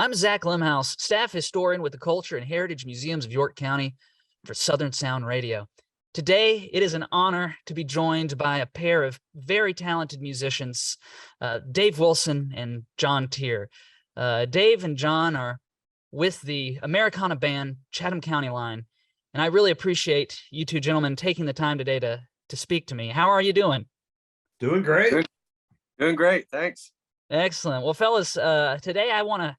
I'm Zach Limhouse, staff historian with the Culture and Heritage Museums of York County for Southern Sound Radio. Today, it is an honor to be joined by a pair of very talented musicians, Dave Wilson and John Teer. Dave and John are with the Americana band Chatham County Line, and I really appreciate you two gentlemen taking the time today to speak to me. How are you doing? Doing great. Doing great, thanks. Excellent. Well, fellas, today I want to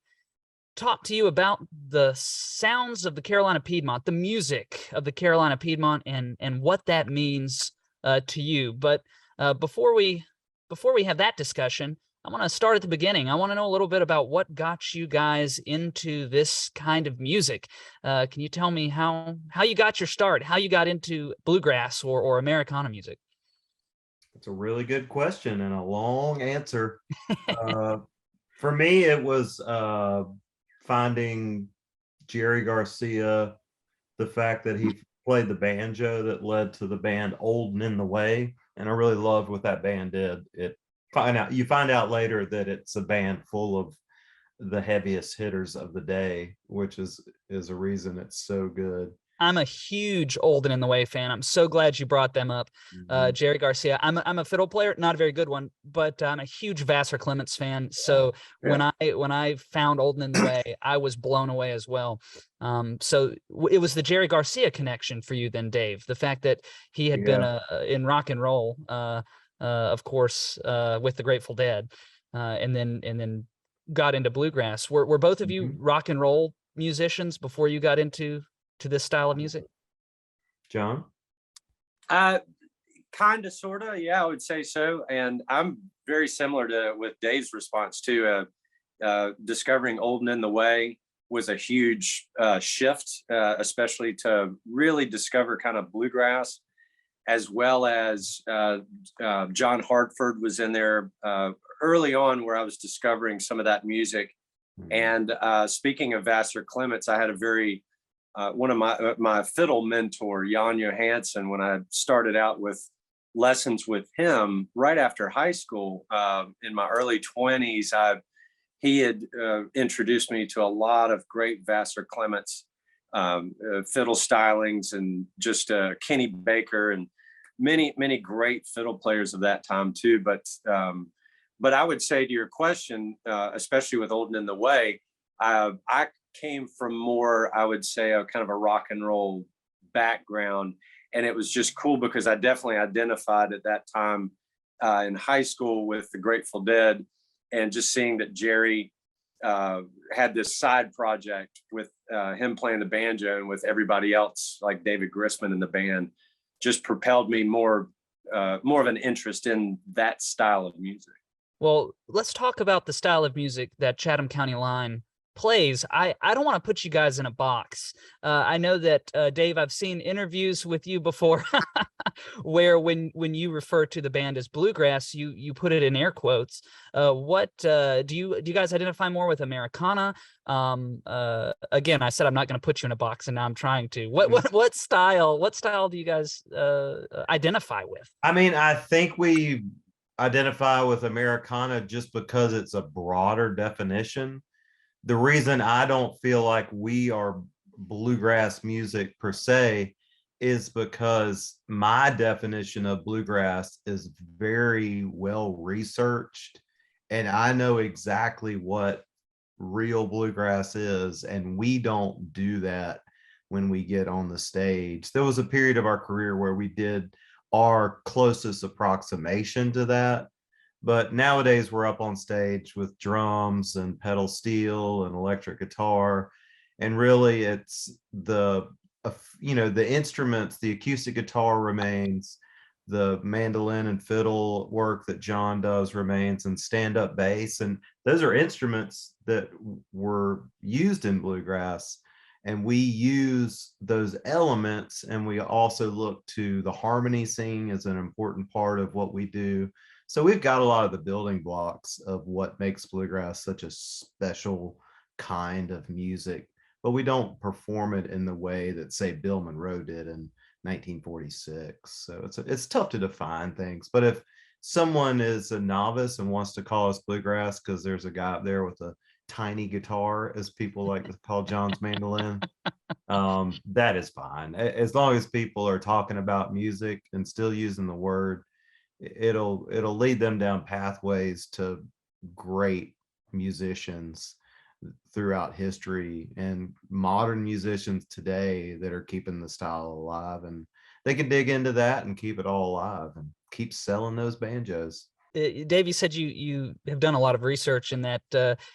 talk to you about the sounds of the Carolina Piedmont, the music of the Carolina Piedmont, and what that means to you. But before we have that discussion, I want to start at the beginning. I want to know a little bit about what got you guys into this kind of music. Can you tell me how you got your start, how you got into bluegrass or Americana music? It's a really good question and a long answer. For me, it was finding Jerry Garcia, the fact that he played the banjo that led to the band Old and in the Way, and I really loved what that band did. You find out later that it's a band full of the heaviest hitters of the day, which is a reason it's so good. I'm a huge Old and in the Way fan. I'm so glad you brought them up. Jerry Garcia. I'm a fiddle player, not a very good one, but I'm a huge Vassar Clements fan. So when I found Old and in the Way, I was blown away as well. So it was the Jerry Garcia connection for you then, Dave. The fact that he had been in rock and roll, of course, with the Grateful Dead, and then got into bluegrass. Were both of you rock and roll musicians before you got into this style of music? John? Kind of, sort of, yeah, I would say so. And I'm very similar with Dave's response too. Discovering Old and in the Way was a huge shift, especially to really discover kind of bluegrass, as well as John Hartford was in there early on, where I was discovering some of that music. And speaking of Vassar Clements, I had a very one of my fiddle mentor, Jan Johansson, when I started out with lessons with him right after high school, in my early 20s, he had introduced me to a lot of great Vassar Clements fiddle stylings, and just Kenny Baker and many great fiddle players of that time too. But I would say, to your question, especially with Old and in the Way, I came from more, I would say, a kind of a rock and roll background. And it was just cool because I definitely identified at that time in high school with the Grateful Dead, and just seeing that Jerry had this side project with him playing the banjo, and with everybody else like David Grisman in the band, just propelled me more of an interest in that style of music. Well, let's talk about the style of music that Chatham County Line plays. I don't want to put you guys in a box. I know that Dave, I've seen interviews with you before where when you refer to the band as bluegrass, you put it in air quotes. What do you guys identify more with Americana? Again, I said I'm not going to put you in a box, and now I'm trying to. What style do you guys identify with? I mean, I think we identify with Americana just because it's a broader definition. The reason I don't feel like we are bluegrass music per se is because my definition of bluegrass is very well researched, and I know exactly what real bluegrass is, and we don't do that when we get on the stage. There was a period of our career where we did our closest approximation to that. But nowadays we're up on stage with drums and pedal steel and electric guitar. And really it's the instruments, the acoustic guitar remains, the mandolin and fiddle work that John does remains, and stand-up bass. And those are instruments that were used in bluegrass. And we use those elements, and we also look to the harmony singing as an important part of what we do. So we've got a lot of the building blocks of what makes bluegrass such a special kind of music, but we don't perform it in the way that, say, Bill Monroe did in 1946. So it's tough to define things. But if someone is a novice and wants to call us bluegrass because there's a guy up there with a tiny guitar, as people like to call John's mandolin. That is fine. As long as people are talking about music and still using the word, it'll lead them down pathways to great musicians throughout history and modern musicians today that are keeping the style alive, and they can dig into that and keep it all alive and keep selling those banjos. Dave, you said you have done a lot of research in that.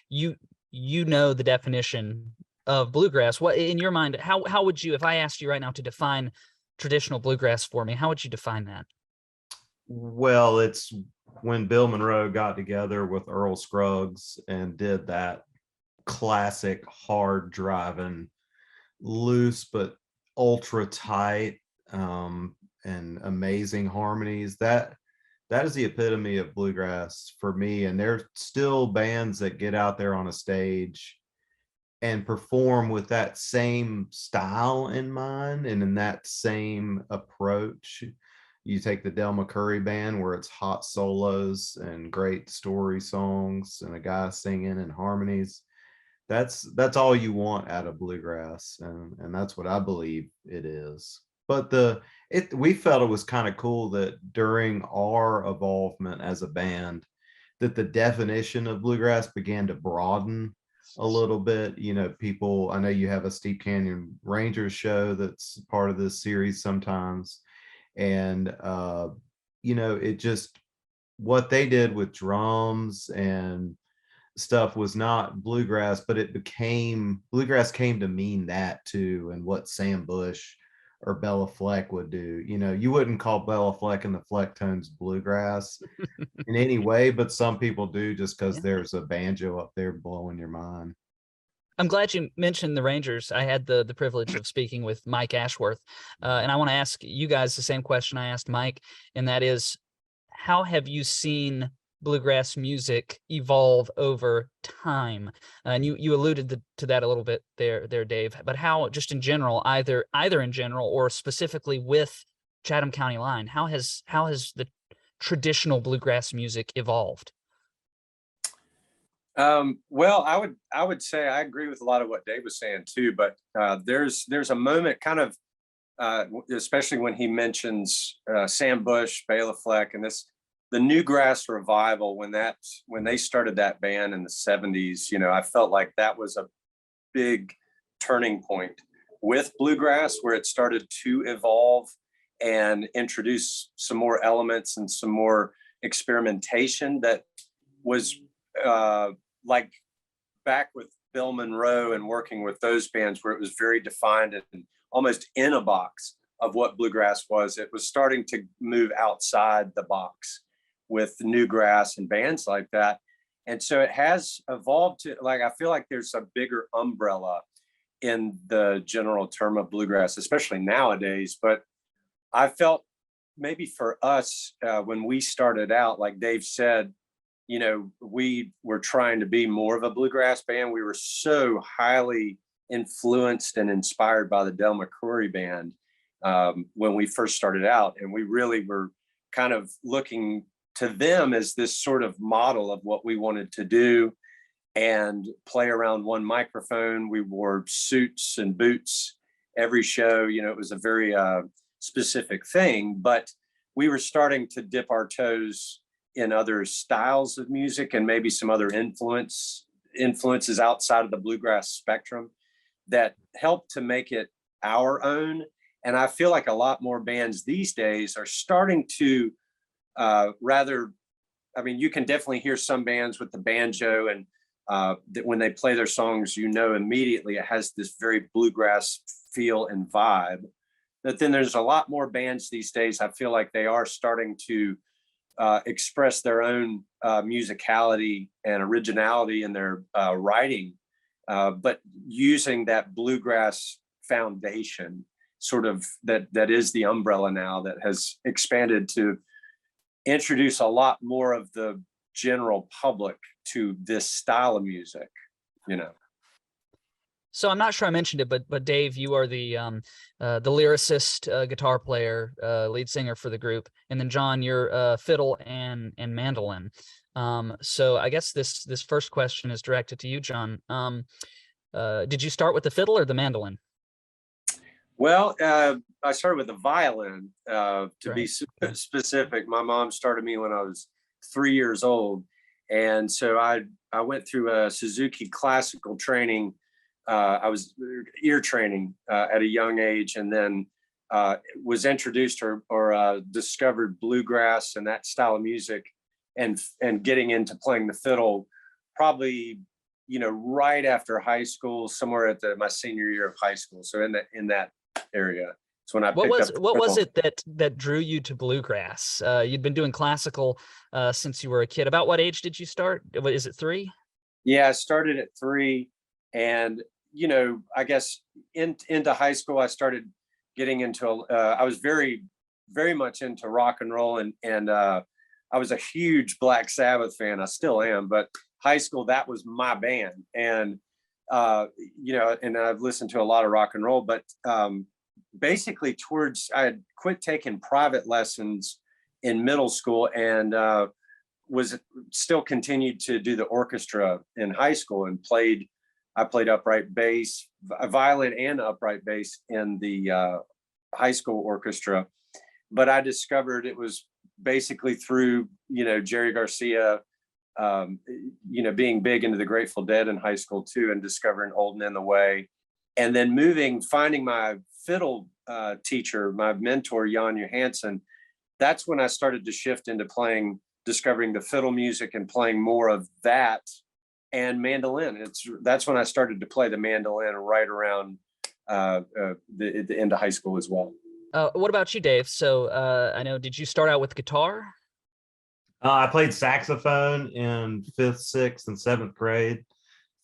You know the definition of bluegrass. What, in your mind, how would you, if I asked you right now to define traditional bluegrass for me, how would you define that? Well, it's when Bill Monroe got together with Earl Scruggs and did that classic hard driving, loose but ultra tight, and amazing harmonies. That is the epitome of bluegrass for me. And there's still bands that get out there on a stage and perform with that same style in mind and in that same approach. You take the Del McCoury band, where it's hot solos and great story songs and a guy singing and harmonies. That's all you want out of bluegrass, and that's what I believe it is. But we felt it was kind of cool that during our evolvement as a band, that the definition of bluegrass began to broaden a little bit. You know, people, I know you have a Steep Canyon Rangers show that's part of this series sometimes, and you know, it just, what they did with drums and stuff was not bluegrass, but bluegrass came to mean that too, and what Sam Bush or Bella Fleck would do. You know, you wouldn't call Bella Fleck and the Flecktones bluegrass in any way, but some people do, just because there's a banjo up there blowing your mind. I'm glad you mentioned the Rangers. I had the privilege of speaking with Mike Ashworth, and I want to ask you guys the same question I asked Mike, and that is, how have you seen bluegrass music evolve over time? And you alluded to that a little bit there, Dave. But how, just in general, either in general or specifically with Chatham County Line, how has the traditional bluegrass music evolved? Well, I would say I agree with a lot of what Dave was saying too, but there's a moment kind of, especially when he mentions Sam Bush, Bela Fleck, and the Newgrass revival, when they started that band in the 70s. You know, I felt like that was a big turning point with bluegrass, where it started to evolve and introduce some more elements and some more experimentation that was like back with Bill Monroe and working with those bands, where it was very defined and almost in a box of what bluegrass was. It was starting to move outside the box with Newgrass and bands like that. And so it has evolved to, like, I feel like there's a bigger umbrella in the general term of bluegrass, especially nowadays. But I felt maybe for us, when we started out, like Dave said, you know, we were trying to be more of a bluegrass band. We were so highly influenced and inspired by the Del McCoury band when we first started out. And we really were kind of looking to them as this sort of model of what we wanted to do and play around one microphone. We wore suits and boots every show. You know, it was a very specific thing, but we were starting to dip our toes in other styles of music and maybe some other influences outside of the bluegrass spectrum that helped to make it our own. And I feel like a lot more bands these days are starting to you can definitely hear some bands with the banjo, and that when they play their songs, you know, immediately it has this very bluegrass feel and vibe. But then there's a lot more bands these days, I feel like they are starting to express their own musicality and originality in their writing, but using that bluegrass foundation, sort of that is the umbrella now that has expanded to introduce a lot more of the general public to this style of music, you know. So I'm not sure I mentioned it, but Dave, you are the lyricist, guitar player, lead singer for the group, and then John, you're fiddle and mandolin. So I guess this first question is directed to you, John. Did you start with the fiddle or the mandolin? Well, I started with the violin. To be Right. specific, my mom started me when I was 3 years old, and so I went through a Suzuki classical training. I was ear training at a young age, and then was introduced or discovered bluegrass and that style of music, and getting into playing the fiddle, probably right after high school, somewhere at my senior year of high school. So in that area, it's when I picked up the What was fiddle. it that drew you to bluegrass? You'd been doing classical since you were a kid. About what age did you start? What is it, 3? Yeah, I started at 3, and I guess into high school, I started getting into. I was very much into rock and roll, and I was a huge Black Sabbath fan. I still am, but high school, that was my band, and and I've listened to a lot of rock and roll, but basically I had quit taking private lessons in middle school, and was still continued to do the orchestra in high school, and I played upright bass, violin and upright bass in the high school orchestra. But I discovered it was basically through Jerry Garcia, being big into the Grateful Dead in high school too, and discovering Old and in the Way, and then finding my fiddle teacher, my mentor, Jan Johansson. That's when I started to shift into discovering the fiddle music and playing more of that, and mandolin. That's when I started to play the mandolin right around the end of high school as well. What about you, Dave? So I know, did you start out with guitar? I played saxophone in 5th, 6th, and 7th grade,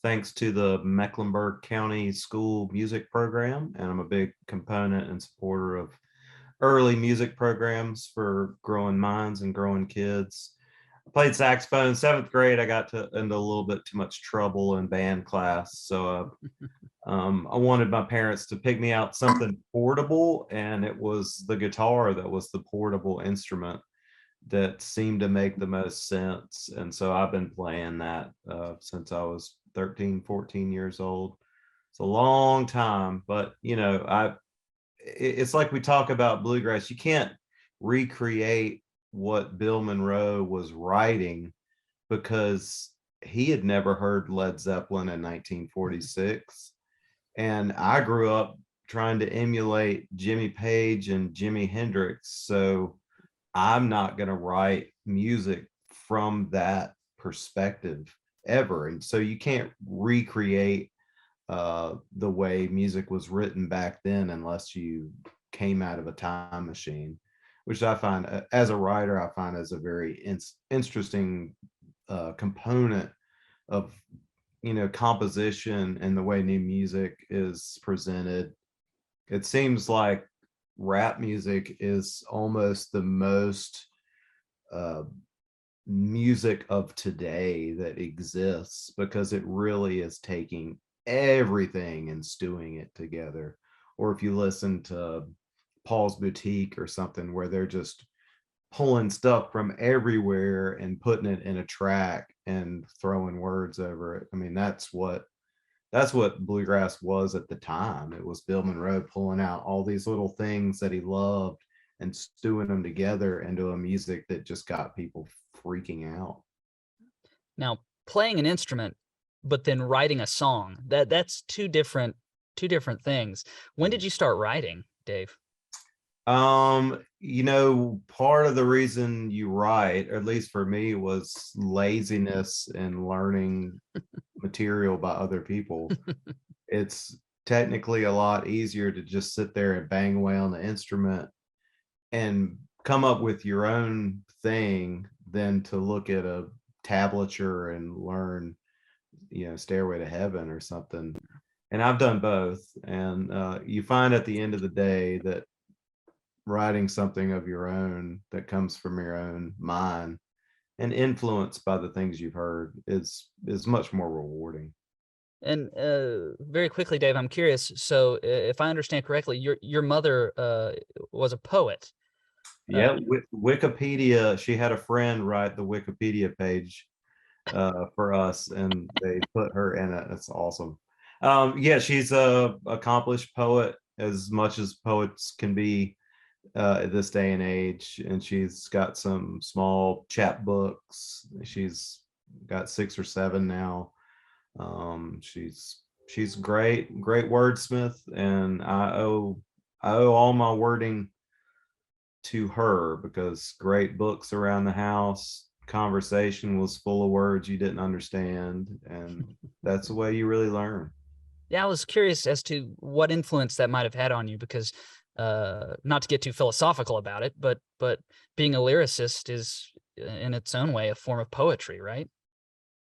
thanks to the Mecklenburg County School Music Program. And I'm a big component and supporter of early music programs for growing minds and growing kids. I played saxophone. 7th grade, I got into a little bit too much trouble in band class. So I wanted my parents to pick me out something portable, and it was the guitar that was the portable instrument that seemed to make the most sense. And so I've been playing that since I was 13, 14 years old. It's a long time, but it's like we talk about bluegrass. You can't recreate what Bill Monroe was writing, because he had never heard Led Zeppelin in 1946. And I grew up trying to emulate Jimmy Page and Jimi Hendrix. So I'm not going to write music from that perspective ever. And so you can't recreate the way music was written back then unless you came out of a time machine, which I find, as a writer, I find as a very interesting component of composition and the way new music is presented. It seems like rap music is almost the most music of today that exists, because it really is taking everything and stewing it together. Or if you listen to Paul's Boutique or something, where they're just pulling stuff from everywhere and putting it in a track and throwing words over it. I mean, that's what bluegrass was at the time. It was Bill Monroe pulling out all these little things that he loved and stewing them together into a music that just got people freaking out. Now, playing an instrument, but then writing a song, that's two different things. When did you start writing, Dave? Part of the reason you write, or at least for me, was laziness and learning material by other people. It's technically a lot easier to just sit there and bang away on the instrument and come up with your own thing than to look at a tablature and learn, Stairway to Heaven or something. And I've done both. And you find at the end of the day that writing something of your own that comes from your own mind and influenced by the things you've heard is much more rewarding. And very quickly, Dave, I'm curious. So if I understand correctly, your mother was a poet. Yeah, Wikipedia. She had a friend write the Wikipedia page for us, and they put her in it. It's awesome. Yeah, she's a accomplished poet, as much as poets can be at this day and age. And she's got some small chapbooks. She's got 6 or 7 now. She's great wordsmith, and I owe all my wording to her, because great books around the house, conversation was full of words you didn't understand, and that's the way you really learn. Yeah, I was curious as to what influence that might have had on you, because not to get too philosophical about it, but being a lyricist is in its own way a form of poetry, right?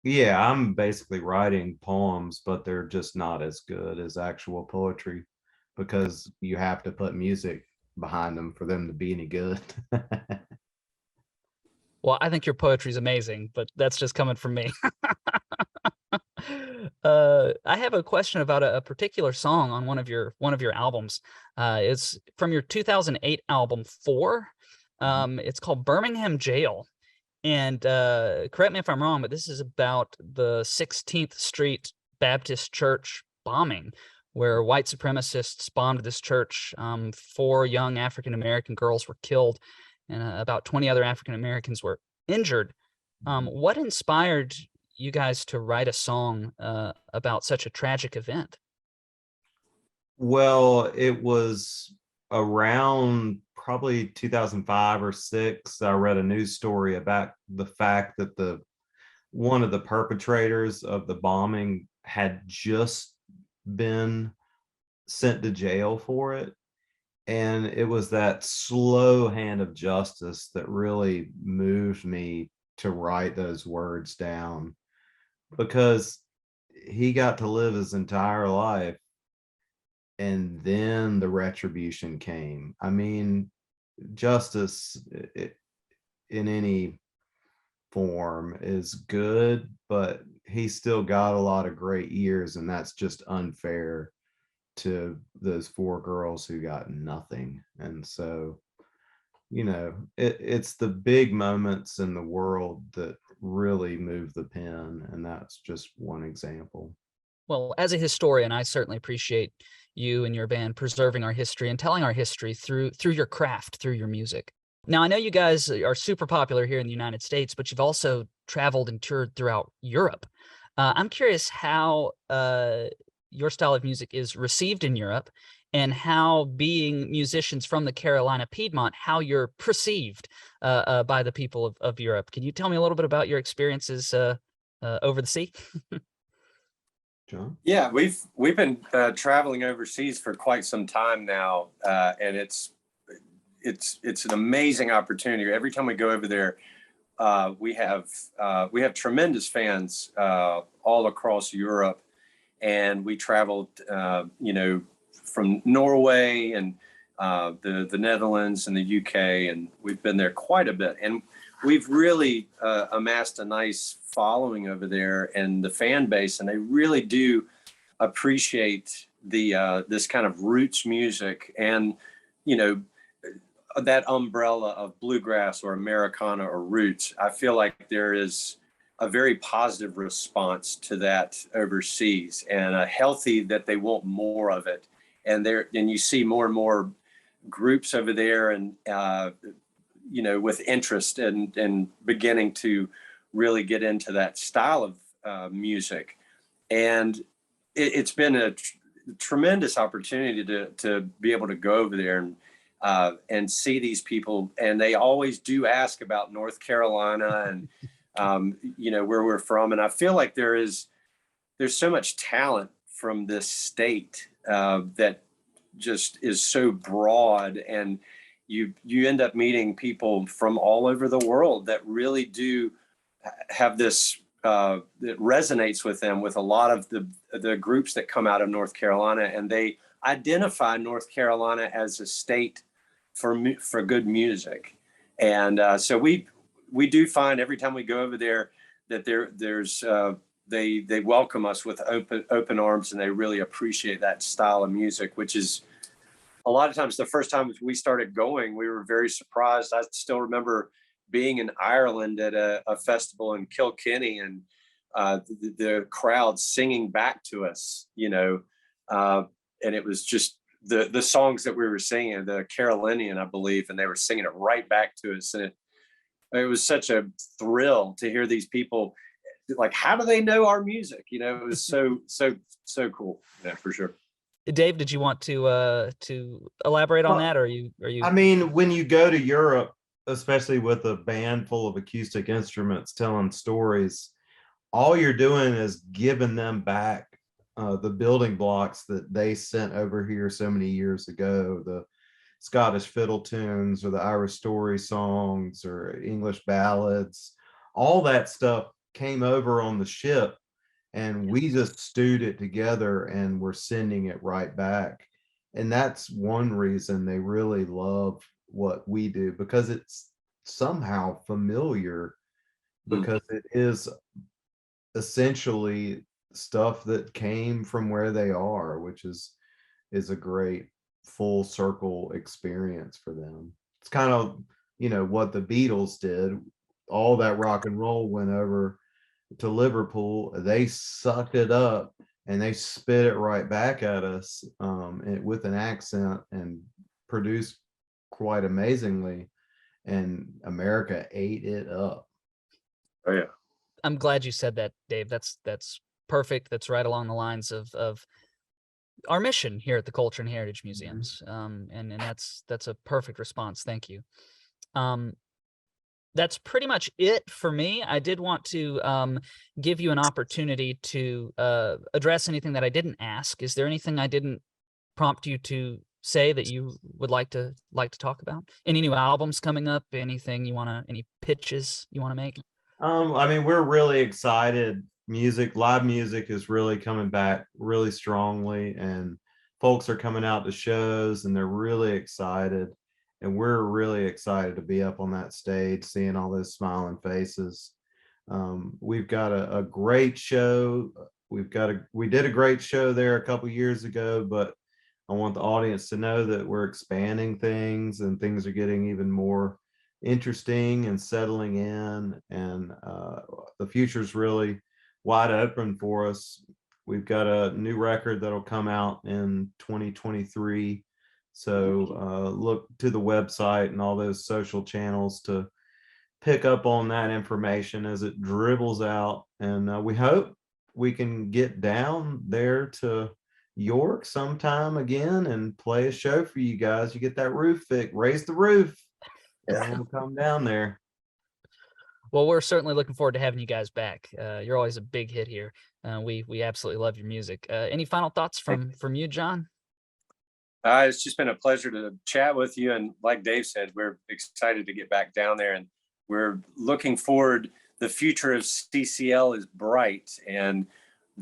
Yeah, I'm basically writing poems, but they're just not as good as actual poetry, because you have to put music behind them for them to be any good. Well, I think your poetry is amazing, but that's just coming from me. I have a question about a particular song on one of your albums. It's from your 2008 album Four. It's called Birmingham Jail. And correct me if I'm wrong, but this is about the 16th Street Baptist Church bombing, where white supremacists bombed this church. 4 young African American girls were killed, and about 20 other African Americans were injured. What inspired you guys to write a song about such a tragic event? Well, it was around probably 2005 or 6. I read a news story about the fact that the one of the perpetrators of the bombing had just been sent to jail for it. And it was that slow hand of justice that really moved me to write those words down, because he got to live his entire life, and then the retribution came. I mean, justice in any form is good, but he still got a lot of great years, and that's just unfair to those 4 girls who got nothing. And so, it's the big moments in the world that really move the pen, and that's just one example. Well, as a historian, I certainly appreciate you and your band preserving our history and telling our history through your craft, through your music. Now, I know you guys are super popular here in the United States, but you've also traveled and toured throughout Europe. I'm curious how your style of music is received in Europe, and how, being musicians from the Carolina Piedmont, how you're perceived by the people of Europe. Can you tell me a little bit about your experiences over the sea? John? Yeah, we've been traveling overseas for quite some time now, and it's an amazing opportunity. Every time we go over there, we have tremendous fans all across Europe, and we traveled, from Norway and the Netherlands and the UK, and we've been there quite a bit, and we've really amassed a nice following over there and the fan base, and they really do appreciate the this kind of roots music, and that umbrella of bluegrass or Americana or roots. I feel like there is a very positive response to that overseas, and a healthy, that they want more of it. And you see more and more groups over there, and with interest and beginning to really get into that style of music. And it's been a tremendous opportunity to be able to go over there and see these people. And they always do ask about North Carolina and where we're from. And I feel like there's so much talent from this state that just is so broad, and you end up meeting people from all over the world that really do have this that resonates with them, with a lot of the groups that come out of North Carolina, and they identify North Carolina as a state for good music. And so we do find every time we go over there that there's they welcome us with open arms, and they really appreciate that style of music, which is a lot of times the first time we started going, we were very surprised. I still remember being in Ireland at a festival in Kilkenny, and the crowd singing back to us, and it was just the songs that we were singing, the Carolinian, I believe, and they were singing it right back to us. And it was such a thrill to hear these people, like, how do they know our music? It was so cool. Yeah, for sure. Dave, did you want to elaborate on that? Or are you? I mean, when you go to Europe, especially with a band full of acoustic instruments telling stories, all you're doing is giving them back the building blocks that they sent over here so many years ago, the Scottish fiddle tunes or the Irish story songs or English ballads. All that stuff came over on the ship, and we just stewed it together and we're sending it right back. And that's one reason they really love what we do, because it's somehow familiar, because it is essentially stuff that came from where they are, which is a great full circle experience for them. It's kind of, what the Beatles did. All that rock and roll went over to Liverpool. They sucked it up and they spit it right back at us with an accent, and produced quite amazingly. And America ate it up. Oh yeah. I'm glad you said that, Dave. That's perfect. That's right along the lines of our mission here at the Culture and Heritage Museums. And that's a perfect response. Thank you. That's pretty much it for me. I did want to give you an opportunity to address anything that I didn't ask. Is there anything I didn't prompt you to say that you would like to talk about? Any new albums coming up? Anything any pitches you want to make? I mean, we're really excited. Live music is really coming back really strongly, and folks are coming out to shows and they're really excited. And we're really excited to be up on that stage, seeing all those smiling faces. We've got a great show. We did a great show there a couple years ago, but I want the audience to know that we're expanding things, and things are getting even more interesting and settling in. And the future's really wide open for us. We've got a new record that'll come out in 2023. So look to the website and all those social channels to pick up on that information as it dribbles out. And we hope we can get down there to York sometime again and play a show for you guys. You get that roof fixed, raise the roof, and we'll come down there. Well, we're certainly looking forward to having you guys back. You're always a big hit here. We absolutely love your music. Any final thoughts from you, John? It's just been a pleasure to chat with you. And like Dave said, we're excited to get back down there, and we're looking forward. The future of CCL is bright, and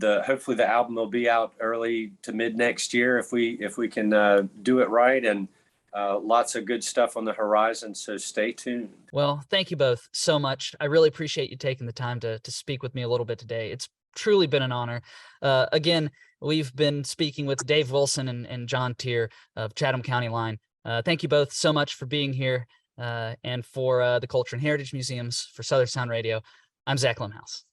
hopefully the album will be out early to mid next year if we can do it right. And lots of good stuff on the horizon. So stay tuned. Well, thank you both so much. I really appreciate you taking the time to speak with me a little bit today. It's truly been an honor. Again, we've been speaking with Dave Wilson and John Teer of Chatham County Line. Thank you both so much for being here, and for the Culture and Heritage Museums, for Southern Sound Radio. I'm Zach Limhouse.